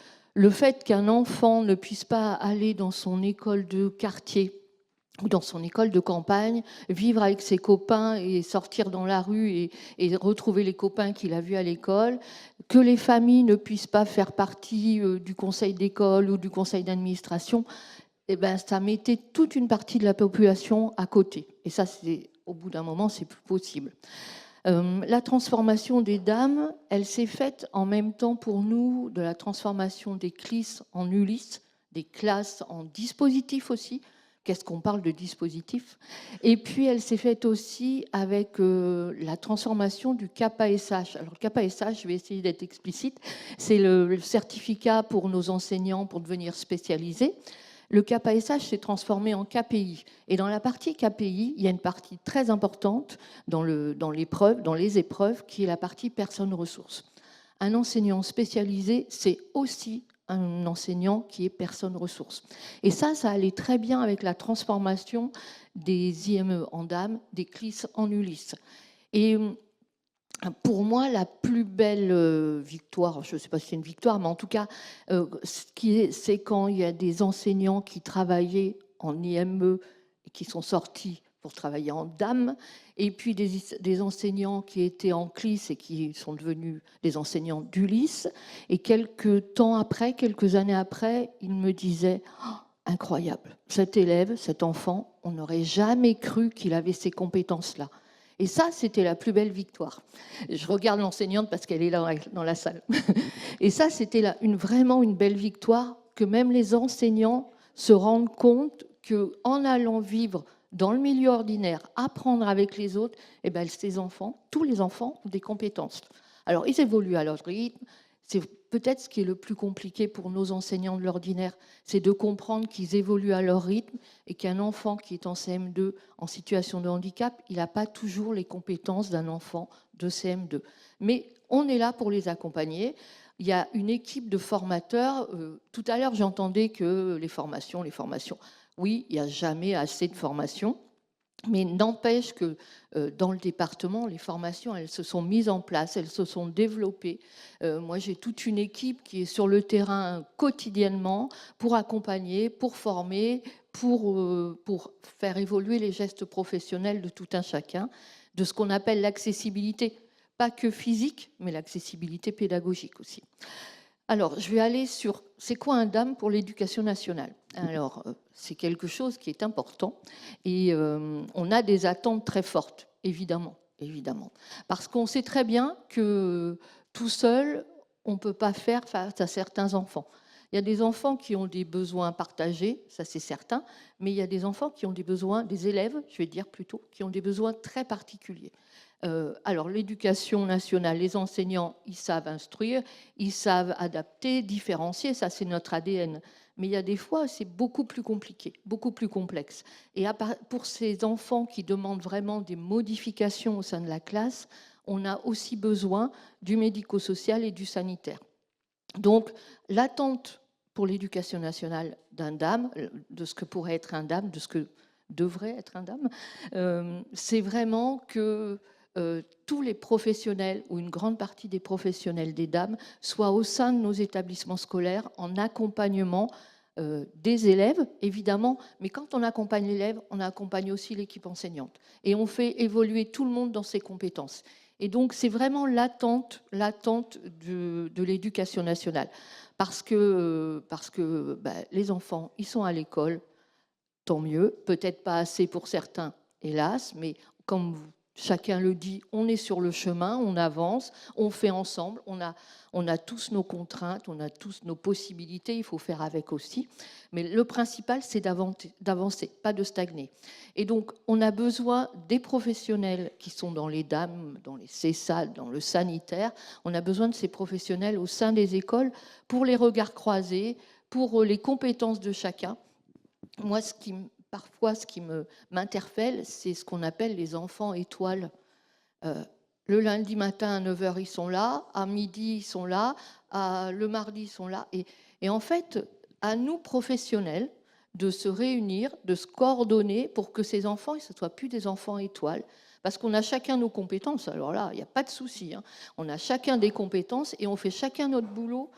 fait qu'un enfant ne puisse pas aller dans son école de quartier ou dans son école de campagne, vivre avec ses copains et sortir dans la rue et retrouver les copains qu'il a vus à l'école, que les familles ne puissent pas faire partie du conseil d'école ou du conseil d'administration, eh ben, ça mettait toute une partie de la population à côté. Et ça, au bout d'un moment, c'est plus possible. La transformation des dames, elle s'est faite en même temps pour nous de la transformation des CLIS en ULIS, des classes en dispositifs aussi. Qu'est-ce qu'on parle de dispositif? Et puis, elle s'est faite aussi avec la transformation du CAPASH. Alors, le CAPASH, je vais essayer d'être explicite, c'est le certificat pour nos enseignants pour devenir spécialisés. Le CAPASH s'est transformé en KPI. Et dans la partie KPI, il y a une partie très importante dans les épreuves, qui est la partie personnes ressources. Un enseignant spécialisé, c'est aussi un enseignant qui est personne ressource. Et ça allait très bien avec la transformation des IME en DAM, des CLIS en ULIS. Et pour moi, la plus belle victoire, je ne sais pas si c'est une victoire, mais en tout cas, c'est quand il y a des enseignants qui travaillaient en IME et qui sont sortis pour travailler en DAM, et puis des enseignants qui étaient en CLIS et qui sont devenus des enseignants d'ULIS. Et quelques temps après, quelques années après, ils me disaient oh, incroyable, cet élève, cet enfant, on n'aurait jamais cru qu'il avait ces compétences-là. Et ça, c'était la plus belle victoire. Je regarde l'enseignante parce qu'elle est là dans la salle. Et ça, c'était vraiment une belle victoire, que même les enseignants se rendent compte qu'en allant vivre dans le milieu ordinaire, apprendre avec les autres, eh ben, ces enfants, tous les enfants ont des compétences. Alors, ils évoluent à leur rythme. C'est peut-être ce qui est le plus compliqué pour nos enseignants de l'ordinaire, c'est de comprendre qu'ils évoluent à leur rythme et qu'un enfant qui est en CM2 en situation de handicap, il n'a pas toujours les compétences d'un enfant de CM2. Mais on est là pour les accompagner. Il y a une équipe de formateurs. Tout à l'heure, j'entendais que les formations, oui, il n'y a jamais assez de formations. Mais n'empêche que dans le département, les formations, elles se sont mises en place, elles se sont développées. Moi, j'ai toute une équipe qui est sur le terrain quotidiennement pour accompagner, pour former, pour faire évoluer les gestes professionnels de tout un chacun, de ce qu'on appelle l'accessibilité, pas que physique, mais l'accessibilité pédagogique aussi. Alors, je vais aller sur c'est quoi un DAM pour l'éducation nationale. Alors, c'est quelque chose qui est important et on a des attentes très fortes, évidemment. Parce qu'on sait très bien que tout seul, on ne peut pas faire face à certains enfants. Il y a des enfants qui ont des besoins partagés, ça c'est certain, mais il y a des enfants qui ont des besoins, des élèves, je vais dire plutôt, qui ont des besoins très particuliers. Alors, l'éducation nationale, les enseignants, ils savent instruire, ils savent adapter, différencier, ça c'est notre ADN. Mais il y a des fois, c'est beaucoup plus compliqué, beaucoup plus complexe. Et pour ces enfants qui demandent vraiment des modifications au sein de la classe, on a aussi besoin du médico-social et du sanitaire. Donc, l'attente pour l'éducation nationale d'un DAM, de ce que pourrait être un DAM, de ce que devrait être un DAM, c'est vraiment que tous les professionnels ou une grande partie des professionnels des DAM soient au sein de nos établissements scolaires en accompagnement des élèves, évidemment, mais quand on accompagne l'élève, on accompagne aussi l'équipe enseignante. Et on fait évoluer tout le monde dans ses compétences. Et donc, c'est vraiment l'attente de l'éducation nationale. Parce que les enfants, ils sont à l'école, tant mieux, peut-être pas assez pour certains, hélas, mais comme chacun le dit, on est sur le chemin, on avance, on fait ensemble, on a tous nos contraintes, on a tous nos possibilités, il faut faire avec aussi. Mais le principal, c'est d'avancer, pas de stagner. Et donc, on a besoin des professionnels qui sont dans les DAM, dans les CESAD, dans le sanitaire. On a besoin de ces professionnels au sein des écoles pour les regards croisés, pour les compétences de chacun. Moi, parfois, ce qui m'interpelle, c'est ce qu'on appelle les enfants étoiles. Le lundi matin à 9h, ils sont là, à midi, ils sont là, le mardi, ils sont là. Et en fait, à nous, professionnels, de se réunir, de se coordonner pour que ces enfants, ce ne soient plus des enfants étoiles. Parce qu'on a chacun nos compétences. Alors là, il n'y a pas de souci. Hein. On a chacun des compétences et on fait chacun notre boulot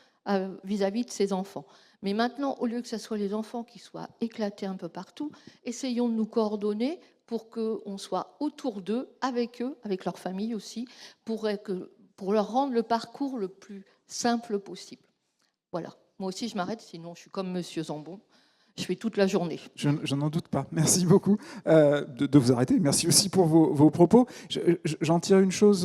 vis-à-vis de ces enfants. Mais maintenant, au lieu que ce soit les enfants qui soient éclatés un peu partout, essayons de nous coordonner pour qu'on soit autour d'eux, avec leur famille aussi, pour leur rendre le parcours le plus simple possible. Voilà. Moi aussi, je m'arrête, sinon je suis comme Monsieur Zambon. Je fais toute la journée. Je n'en doute pas. Merci beaucoup de vous arrêter. Merci aussi pour vos propos. J'en tire une chose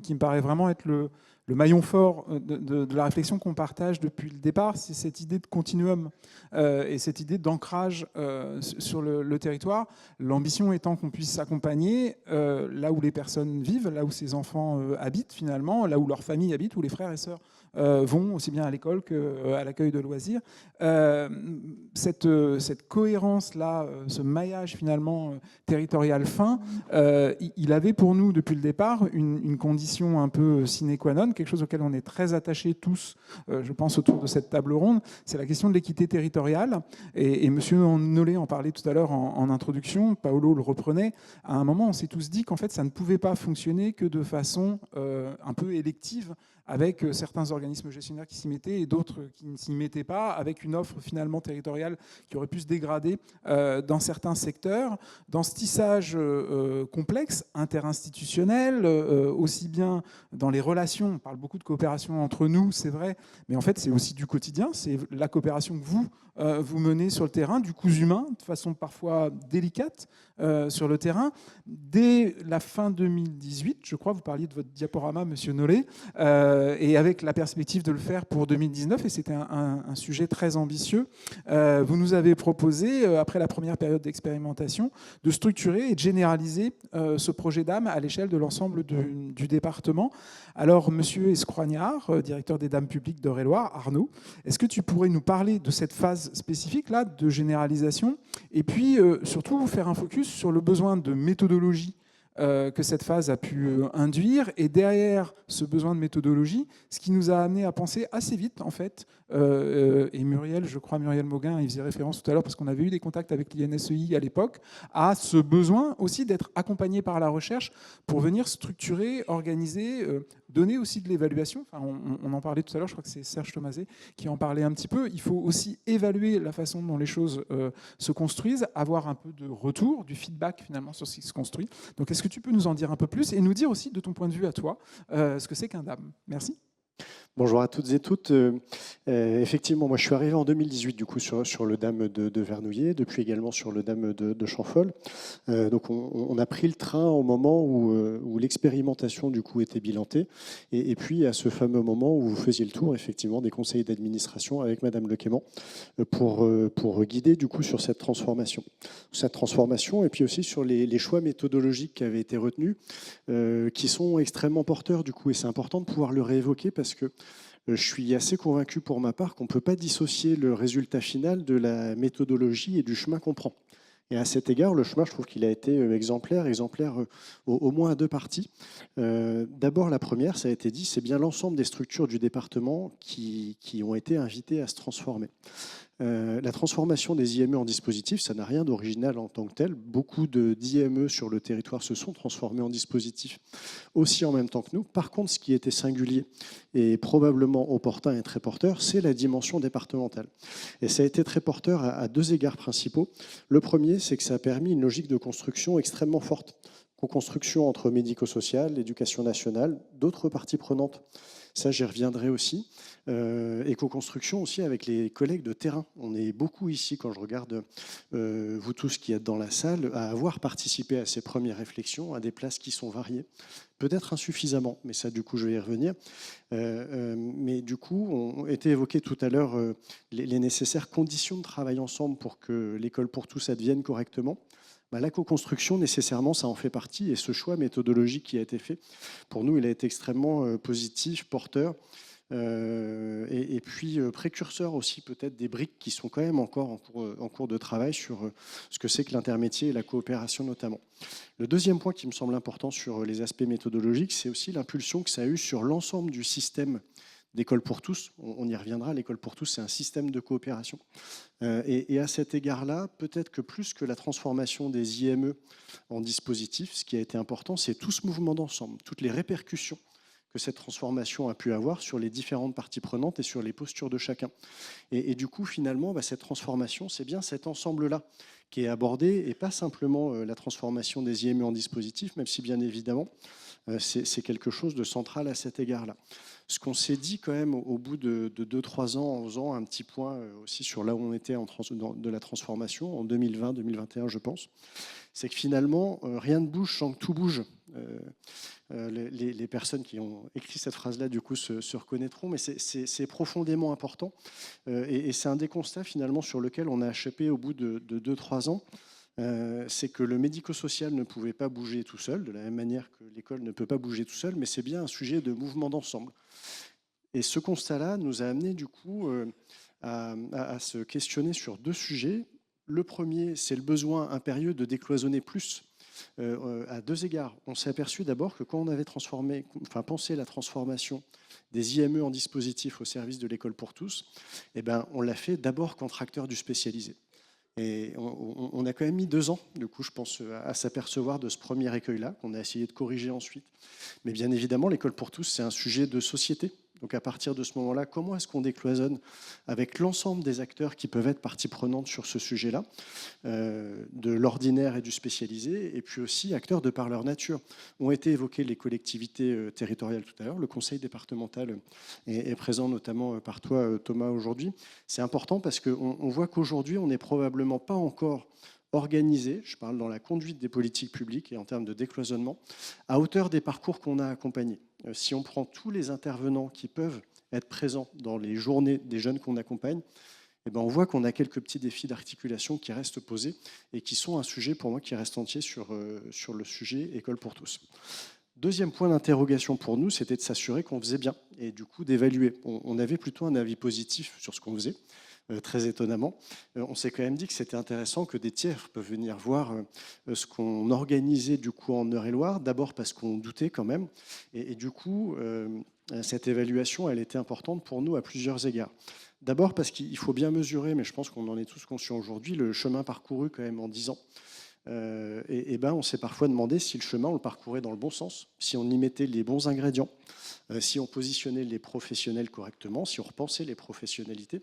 qui me paraît vraiment être le maillon fort de la réflexion qu'on partage depuis le départ, c'est cette idée de continuum et cette idée d'ancrage sur le territoire. L'ambition étant qu'on puisse s'accompagner là où les personnes vivent, là où ces enfants habitent finalement, là où leur famille habite, où les frères et sœurs vont aussi bien à l'école qu'à l'accueil de loisirs. Cette cohérence-là, ce maillage finalement territorial fin, il avait pour nous depuis le départ une condition un peu sine qua non, quelque chose auquel on est très attachés tous, je pense, autour de cette table ronde, c'est la question de l'équité territoriale. Et M. Nollet en parlait tout à l'heure en introduction, Paolo le reprenait. À un moment, on s'est tous dit qu'en fait, ça ne pouvait pas fonctionner que de façon un peu élective, avec certains organismes gestionnaires qui s'y mettaient et d'autres qui ne s'y mettaient pas, avec une offre finalement territoriale qui aurait pu se dégrader dans certains secteurs. Dans ce tissage complexe, interinstitutionnel, aussi bien dans les relations, on parle beaucoup de coopération entre nous, c'est vrai, mais en fait c'est aussi du quotidien, c'est la coopération que vous menez sur le terrain, du cousu humain, de façon parfois délicate sur le terrain. Dès la fin 2018, je crois, vous parliez de votre diaporama, Monsieur Nollet, et avec la perspective de le faire pour 2019, et c'était un sujet très ambitieux, vous nous avez proposé, après la première période d'expérimentation, de structurer et de généraliser ce projet DAM à l'échelle de l'ensemble du département. Alors, Monsieur Escroignard, directeur des Dames publiques d'Eure-et-Loir, Arnaud, est-ce que tu pourrais nous parler de cette phase spécifique-là de généralisation, et puis surtout faire un focus sur le besoin de méthodologie que cette phase a pu induire, et derrière ce besoin de méthodologie, ce qui nous a amené à penser assez vite, en fait, et Muriel, je crois, Muriel Mauguin, il faisait référence tout à l'heure, parce qu'on avait eu des contacts avec l'INSEI à l'époque, à ce besoin aussi d'être accompagné par la recherche pour venir structurer, organiser, donner aussi de l'évaluation. Enfin, on en parlait tout à l'heure, je crois que c'est Serge Thomaset qui en parlait un petit peu. Il faut aussi évaluer la façon dont les choses se construisent, avoir un peu de retour, du feedback finalement sur ce qui se construit. Donc est-ce que tu peux nous en dire un peu plus et nous dire aussi de ton point de vue à toi ce que c'est qu'un DAM? Merci. Bonjour à toutes et toutes. Effectivement, moi je suis arrivé en 2018 du coup sur le DAM de Vernouillet, depuis également sur le DAM de Champfol. Donc on a pris le train au moment où l'expérimentation du coup était bilantée, et puis à ce fameux moment où vous faisiez le tour effectivement des conseils d'administration avec Madame Lequément pour guider du coup sur cette transformation, et puis aussi sur les choix méthodologiques qui avaient été retenus, qui sont extrêmement porteurs du coup, et c'est important de pouvoir le réévoquer parce que je suis assez convaincu pour ma part qu'on ne peut pas dissocier le résultat final de la méthodologie et du chemin qu'on prend. Et à cet égard, le chemin, je trouve qu'il a été exemplaire au moins à deux parties. D'abord, la première, ça a été dit, c'est bien l'ensemble des structures du département qui ont été invitées à se transformer. La transformation des IME en dispositifs, ça n'a rien d'original en tant que tel. Beaucoup d'IME sur le territoire se sont transformés en dispositifs aussi en même temps que nous. Par contre, ce qui était singulier et probablement opportun et très porteur, c'est la dimension départementale. Et ça a été très porteur à deux égards principaux. Le premier, c'est que ça a permis une logique de construction extrêmement forte. Co-construction entre médico-social, l'éducation nationale, d'autres parties prenantes Ça, j'y reviendrai aussi. Éco-construction aussi avec les collègues de terrain. On est beaucoup ici, quand je regarde vous tous qui êtes dans la salle, à avoir participé à ces premières réflexions, à des places qui sont variées. Peut-être insuffisamment, mais ça, du coup, je vais y revenir. Mais du coup, on était évoqué tout à l'heure les nécessaires conditions de travail ensemble pour que l'école pour tous advienne correctement. La co-construction, nécessairement, ça en fait partie. Et ce choix méthodologique qui a été fait, pour nous, il a été extrêmement positif, porteur. Et puis précurseur aussi peut-être des briques qui sont quand même encore en cours de travail sur ce que c'est que l'intermétier et la coopération notamment. Le deuxième point qui me semble important sur les aspects méthodologiques, c'est aussi l'impulsion que ça a eu sur l'ensemble du système d'école pour tous. On y reviendra, l'école pour tous, c'est un système de coopération. Et à cet égard-là, peut-être que plus que la transformation des IME en dispositifs, ce qui a été important, c'est tout ce mouvement d'ensemble, toutes les répercussions que cette transformation a pu avoir sur les différentes parties prenantes et sur les postures de chacun. Et du coup, finalement, cette transformation, c'est bien cet ensemble-là qui est abordé et pas simplement la transformation des IME en dispositifs, même si bien évidemment, c'est quelque chose de central à cet égard-là. Ce qu'on s'est dit quand même au bout de 2-3 ans, en faisant un petit point aussi sur là où on était de la transformation, en 2020-2021, je pense, c'est que finalement, rien ne bouge sans que tout bouge. Les personnes qui ont écrit cette phrase-là, du coup, se reconnaîtront, mais c'est profondément important. Et c'est un des constats, finalement, sur lequel on a achevé au bout de 2-3 ans. C'est que le médico-social ne pouvait pas bouger tout seul, de la même manière que l'école ne peut pas bouger tout seul, mais c'est bien un sujet de mouvement d'ensemble. Et ce constat-là nous a amené, du coup, à se questionner sur 2 sujets. Le premier, c'est le besoin impérieux de décloisonner plus. À 2 égards. On s'est aperçu d'abord que quand on avait pensé la transformation des IME en dispositifs au service de l'école pour tous, on l'a fait d'abord qu'entre acteurs du spécialisé. Et on a quand même mis 2 ans, du coup, je pense, à s'apercevoir de ce premier écueil-là, qu'on a essayé de corriger ensuite. Mais bien évidemment, l'école pour tous, c'est un sujet de société. Donc à partir de ce moment-là, comment est-ce qu'on décloisonne avec l'ensemble des acteurs qui peuvent être partie prenante sur ce sujet-là, de l'ordinaire et du spécialisé, et puis aussi acteurs de par leur nature. Ont été évoquées les collectivités territoriales tout à l'heure, le conseil départemental est présent notamment par toi, Thomas, aujourd'hui. C'est important parce qu'on voit qu'aujourd'hui, on n'est probablement pas encore organisé, je parle dans la conduite des politiques publiques et en termes de décloisonnement, à hauteur des parcours qu'on a accompagnés. Si on prend tous les intervenants qui peuvent être présents dans les journées des jeunes qu'on accompagne, on voit qu'on a quelques petits défis d'articulation qui restent posés et qui sont un sujet pour moi qui reste entier sur le sujet école pour tous. Deuxième point d'interrogation pour nous, c'était de s'assurer qu'on faisait bien et du coup d'évaluer. On avait plutôt un avis positif sur ce qu'on faisait. Très étonnamment. On s'est quand même dit que c'était intéressant que des tiers peuvent venir voir ce qu'on organisait du coup en Eure-et-Loire, d'abord parce qu'on doutait quand même, et du coup, cette évaluation, elle était importante pour nous à plusieurs égards. D'abord parce qu'il faut bien mesurer, mais je pense qu'on en est tous conscients aujourd'hui, le chemin parcouru quand même en 10 ans. On s'est parfois demandé si le chemin, on le parcourait dans le bon sens, si on y mettait les bons ingrédients, si on positionnait les professionnels correctement, si on repensait les professionnalités.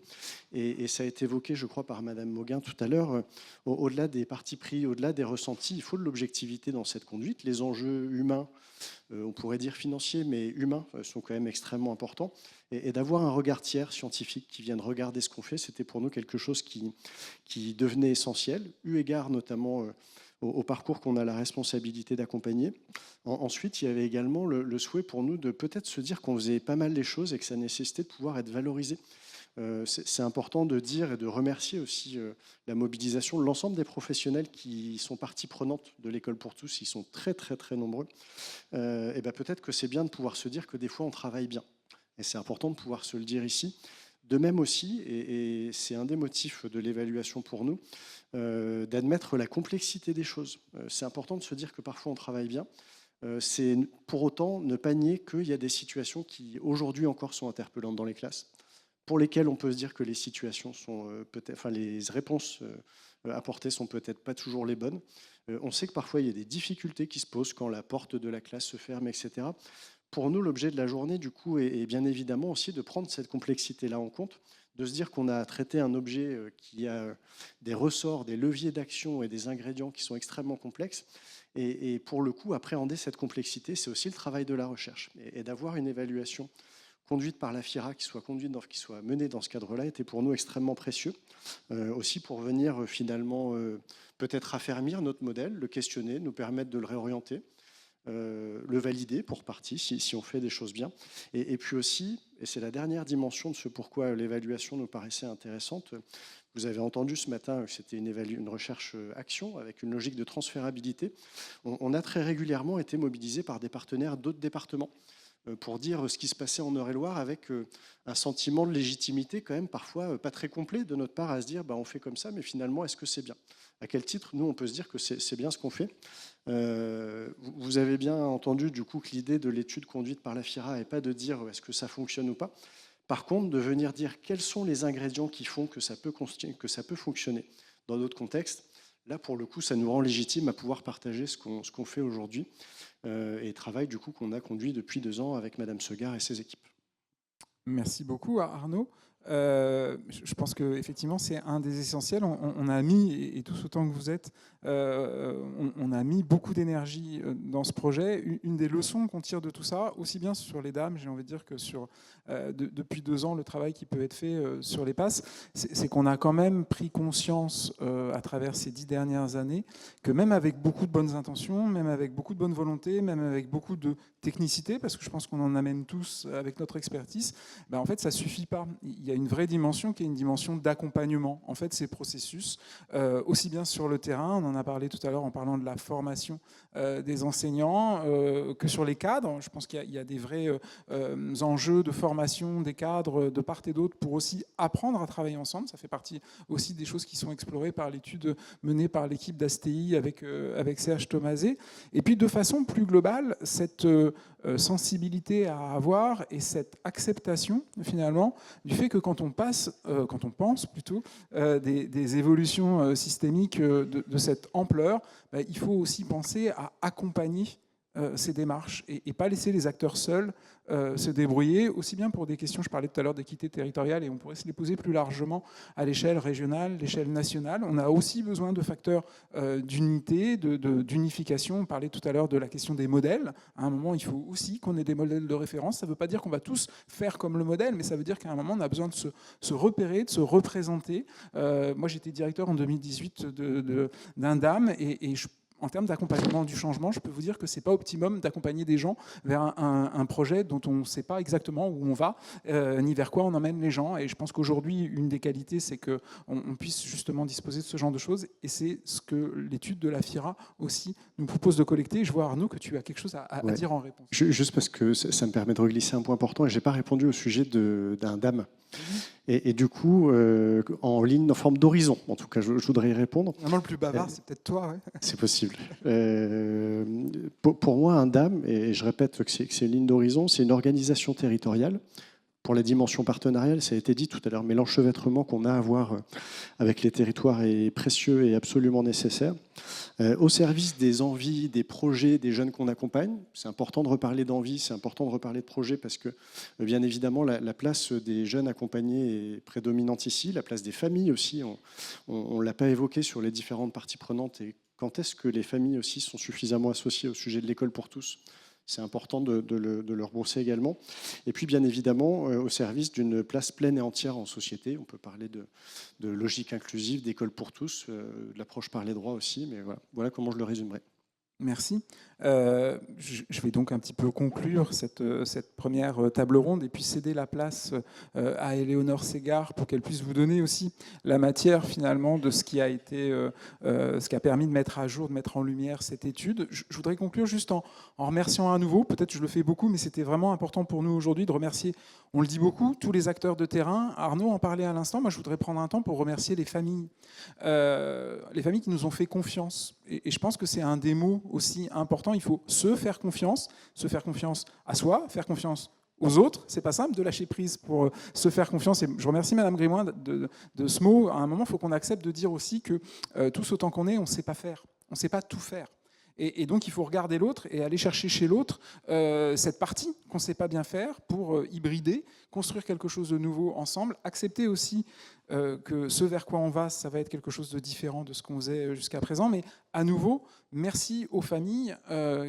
Et ça a été évoqué, je crois, par Madame Mauguin tout à l'heure, au-delà des partis pris, au-delà des ressentis, il faut de l'objectivité dans cette conduite. Les enjeux humains, on pourrait dire financiers, mais humains, sont quand même extrêmement importants. Et d'avoir un regard tiers scientifique qui vienne regarder ce qu'on fait, c'était pour nous quelque chose qui devenait essentiel, eu égard notamment au parcours qu'on a la responsabilité d'accompagner. Ensuite, il y avait également le souhait pour nous de peut-être se dire qu'on faisait pas mal les choses et que ça nécessitait de pouvoir être valorisé. C'est important de dire et de remercier aussi la mobilisation de l'ensemble des professionnels qui sont partie prenante de l'école pour tous. Ils sont très, très, très nombreux. Peut-être que c'est bien de pouvoir se dire que des fois, on travaille bien. Et c'est important de pouvoir se le dire ici. De même aussi, et c'est un des motifs de l'évaluation pour nous, d'admettre la complexité des choses. C'est important de se dire que parfois on travaille bien. C'est pour autant ne pas nier qu'il y a des situations qui aujourd'hui encore sont interpellantes dans les classes, pour lesquelles on peut se dire que les situations sont les réponses apportées sont peut-être pas toujours les bonnes. On sait que parfois il y a des difficultés qui se posent quand la porte de la classe se ferme, etc. Pour nous, l'objet de la journée, du coup, est bien évidemment aussi de prendre cette complexité-là en compte, de se dire qu'on a traité un objet qui a des ressorts, des leviers d'action et des ingrédients qui sont extrêmement complexes. Et pour le coup, appréhender cette complexité, c'est aussi le travail de la recherche et d'avoir une évaluation conduite par la FIRA, qui soit menée dans ce cadre-là, était pour nous extrêmement précieux, aussi pour venir finalement peut-être raffermir notre modèle, le questionner, nous permettre de le réorienter, le valider pour partie, si on fait des choses bien. Et puis aussi, et c'est la dernière dimension de ce pourquoi l'évaluation nous paraissait intéressante, vous avez entendu ce matin que c'était une recherche action avec une logique de transférabilité. On a très régulièrement été mobilisés par des partenaires d'autres départements pour dire ce qui se passait en Eure-et-Loire avec un sentiment de légitimité quand même parfois pas très complet de notre part à se dire on fait comme ça, mais finalement, est-ce que c'est bien ? À quel titre, nous, on peut se dire que c'est bien ce qu'on fait. Vous avez bien entendu du coup que l'idée de l'étude conduite par la FIRA n'est pas de dire est-ce que ça fonctionne ou pas. Par contre, de venir dire quels sont les ingrédients qui font que ça peut fonctionner dans d'autres contextes. Là, pour le coup, ça nous rend légitime à pouvoir partager ce qu'on fait aujourd'hui et travail du coup qu'on a conduit depuis 2 ans avec Madame Segard et ses équipes. Merci beaucoup Arnaud. Je pense qu'effectivement, c'est un des essentiels. On a mis, et tous autant que vous êtes, on a mis beaucoup d'énergie dans ce projet. Une des leçons qu'on tire de tout ça, aussi bien sur les dames, j'ai envie de dire, que depuis 2 ans, le travail qui peut être fait sur les passes, c'est qu'on a quand même pris conscience à travers ces 10 dernières années que même avec beaucoup de bonnes intentions, même avec beaucoup de bonne volonté, même avec beaucoup de technicité, parce que je pense qu'on en amène tous avec notre expertise, en fait, ça ne suffit pas. Il y a une vraie dimension qui est une dimension d'accompagnement. En fait, ces processus, aussi bien sur le terrain, on en a parlé tout à l'heure en parlant de la formation des enseignants, que sur les cadres. Je pense qu'il y a des vrais enjeux de formation des cadres de part et d'autre pour aussi apprendre à travailler ensemble. Ça fait partie aussi des choses qui sont explorées par l'étude menée par l'équipe d'ASTI avec Serge Thomaset. Et puis, de façon plus globale, cette sensibilité à avoir et cette acceptation, finalement, du fait que quand on pense plutôt des évolutions systémiques de cette ampleur, il faut aussi penser à accompagner ces démarches et pas laisser les acteurs seuls se débrouiller, aussi bien pour des questions, je parlais tout à l'heure d'équité territoriale, et on pourrait se les poser plus largement à l'échelle régionale, l'échelle nationale. On a aussi besoin de facteurs d'unité, d'unification. On parlait tout à l'heure de la question des modèles. À un moment, il faut aussi qu'on ait des modèles de référence. Ça ne veut pas dire qu'on va tous faire comme le modèle, mais ça veut dire qu'à un moment, on a besoin de se repérer, de se représenter. Moi, j'étais directeur en 2018 d'un DAM, et en termes d'accompagnement du changement, je peux vous dire que ce n'est pas optimum d'accompagner des gens vers un projet dont on ne sait pas exactement où on va, ni vers quoi on emmène les gens. Et je pense qu'aujourd'hui, une des qualités, c'est qu'on puisse justement disposer de ce genre de choses. Et c'est ce que l'étude de la FIRA aussi nous propose de collecter. Je vois, Arnaud, que tu as quelque chose à dire en réponse. Juste parce que ça me permet de reglisser un point important, et je n'ai pas répondu au sujet d'un DAM. Et du coup, en ligne, en forme d'horizon, en tout cas, je voudrais y répondre. Vraiment, le plus bavard, c'est peut-être toi. Ouais. C'est possible. Pour moi, un DAM, et je répète que c'est une ligne d'horizon, c'est une organisation territoriale. Pour la dimension partenariale, ça a été dit tout à l'heure, mais l'enchevêtrement qu'on a à voir avec les territoires est précieux et absolument nécessaire. Au service des envies, des projets, des jeunes qu'on accompagne, c'est important de reparler d'envie, c'est important de reparler de projet, parce que, bien évidemment, la place des jeunes accompagnés est prédominante ici, la place des familles aussi, on ne l'a pas évoqué sur les différentes parties prenantes, et quand est-ce que les familles aussi sont suffisamment associées au sujet de l'école pour tous ? C'est important de le rebrosser également. Et puis, bien évidemment, au service d'une place pleine et entière en société. On peut parler de logique inclusive, d'école pour tous, de l'approche par les droits aussi. Mais voilà comment je le résumerai. Merci. Je vais donc un petit peu conclure cette première table ronde et puis céder la place à Éléonore Ségard pour qu'elle puisse vous donner aussi la matière finalement de ce qui a été, ce qui a permis de mettre à jour, de mettre en lumière cette étude. Je voudrais conclure juste en remerciant à nouveau, peut-être je le fais beaucoup, mais c'était vraiment important pour nous aujourd'hui de remercier, on le dit beaucoup, tous les acteurs de terrain. Arnaud en parlait à l'instant, moi je voudrais prendre un temps pour remercier les familles qui nous ont fait confiance. Et je pense que c'est un des mots aussi importants. Il faut se faire confiance à soi, faire confiance aux autres. C'est pas simple de lâcher prise pour se faire confiance. Et je remercie Madame Grimoin de ce mot. À un moment, il faut qu'on accepte de dire aussi que tous autant qu'on est, on ne sait pas faire. On ne sait pas tout faire. Et donc, il faut regarder l'autre et aller chercher chez l'autre cette partie qu'on ne sait pas bien faire pour hybrider, construire quelque chose de nouveau ensemble, accepter aussi que ce vers quoi on va, ça va être quelque chose de différent de ce qu'on faisait jusqu'à présent. Mais à nouveau, merci aux familles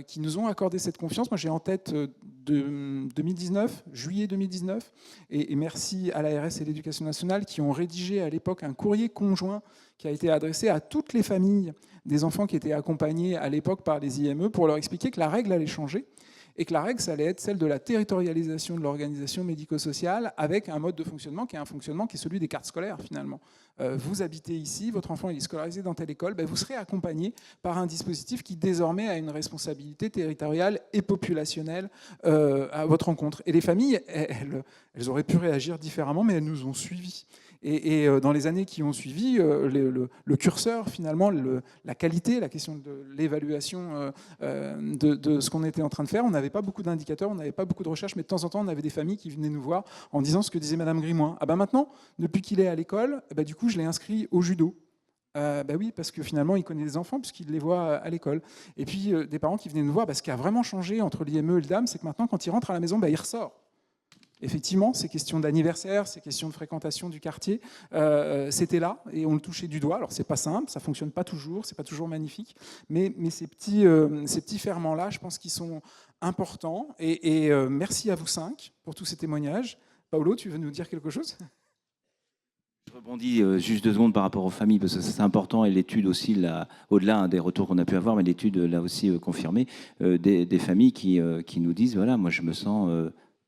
qui nous ont accordé cette confiance. Moi, j'ai en tête de 2019, juillet 2019, et merci à l'ARS et l'Éducation nationale qui ont rédigé à l'époque un courrier conjoint qui a été adressé à toutes les familles des enfants qui étaient accompagnés à l'époque par les IME pour leur expliquer que la règle allait changer et que la règle, ça allait être celle de la territorialisation de l'organisation médico-sociale avec un mode de fonctionnement qui est un fonctionnement qui est celui des cartes scolaires finalement. Vous habitez ici, votre enfant est scolarisé dans telle école, vous serez accompagné par un dispositif qui désormais a une responsabilité territoriale et populationnelle à votre rencontre. Et les familles, elles auraient pu réagir différemment, mais elles nous ont suivis. Et dans les années qui ont suivi, le curseur, finalement, la qualité, la question de l'évaluation de ce qu'on était en train de faire, on n'avait pas beaucoup d'indicateurs, on n'avait pas beaucoup de recherches, mais de temps en temps, on avait des familles qui venaient nous voir en disant ce que disait Madame Grimoin. Ah ben maintenant, depuis qu'il est à l'école, du coup, je l'ai inscrit au judo. Oui, parce que finalement, il connaît les enfants puisqu'il les voit à l'école. Et puis, des parents qui venaient nous voir, ce qui a vraiment changé entre l'IME et le DAM, c'est que maintenant, quand il rentre à la maison, il ressort. Effectivement, ces questions d'anniversaire, ces questions de fréquentation du quartier, c'était là et on le touchait du doigt. Alors c'est pas simple, ça fonctionne pas toujours, c'est pas toujours magnifique, mais ces petits ferments-là, je pense qu'ils sont importants. Et merci à vous 5 pour tous ces témoignages. Paolo, tu veux nous dire quelque chose ? Je rebondis juste 2 secondes par rapport aux familles, parce que c'est important, et l'étude aussi, là, au-delà des retours qu'on a pu avoir, mais l'étude l'a aussi confirmé, des familles qui nous disent, voilà, moi je me sens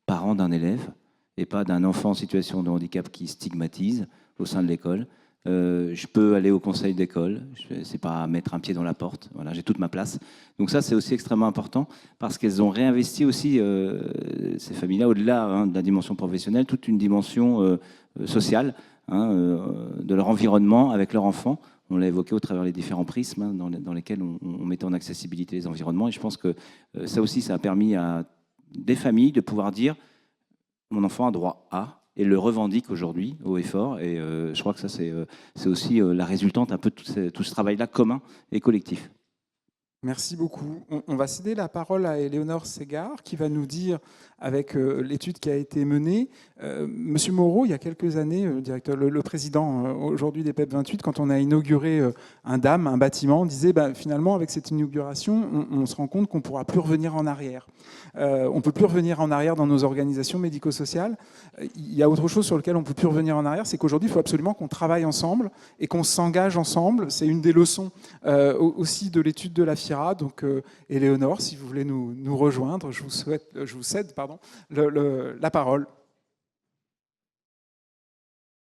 parent d'un élève et pas d'un enfant en situation de handicap qui stigmatise au sein de l'école. Je peux aller au conseil d'école, c'est pas mettre un pied dans la porte, voilà, j'ai toute ma place. Donc ça, c'est aussi extrêmement important parce qu'elles ont réinvesti aussi, ces familles-là, au-delà de la dimension professionnelle, toute une dimension sociale de leur environnement avec leur enfant. On l'a évoqué au travers des différents prismes dans lesquels on mettait en accessibilité les environnements. Et je pense que ça aussi, ça a permis à des familles de pouvoir dire mon enfant a droit à, et le revendique aujourd'hui haut et fort. Et je crois que ça, c'est aussi la résultante un peu de tout ce travail-là commun et collectif. Merci beaucoup. On va céder la parole à Éléonore Ségard qui va nous dire, avec l'étude qui a été menée, Monsieur Moreau, il y a quelques années, le président aujourd'hui des PEP 28, quand on a inauguré un DAM, un bâtiment, disait finalement avec cette inauguration, on se rend compte qu'on ne pourra plus revenir en arrière. On ne peut plus revenir en arrière dans nos organisations médico-sociales. Il y a autre chose sur lequel on ne peut plus revenir en arrière, c'est qu'aujourd'hui, il faut absolument qu'on travaille ensemble et qu'on s'engage ensemble. C'est une des leçons aussi de l'étude de la FIRA. Donc, Éléonore, si vous voulez nous rejoindre, je vous cède la parole.